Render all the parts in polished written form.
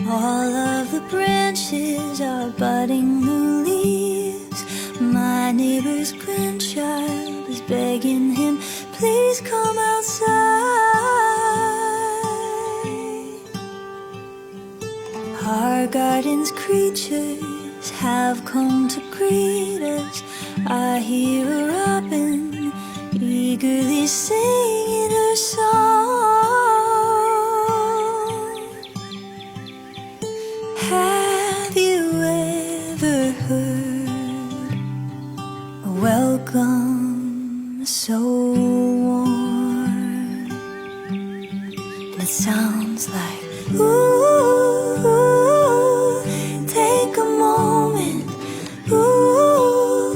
All of the branches are budding new leaves. My neighbor's grandchild is begging him, please come outside. Our garden's creatures have come to greet us. I hear a robin eagerly singing her song. Have you ever heard a welcome so warm? And it sounds like, ooh, take a moment, ooh,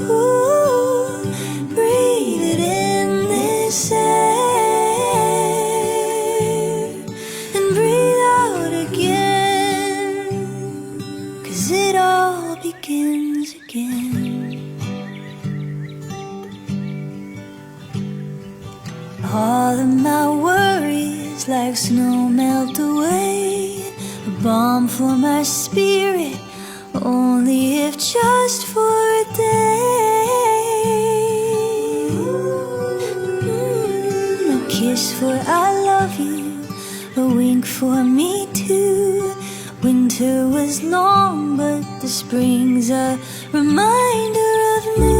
breathe it in this air and breathe out again, 'cause it all begins again. All of my worries like snow melt away, a balm for my spirit, only if just for a day. A kiss for I love you, a wink for me too. Winter was long, but the spring's a reminder of me.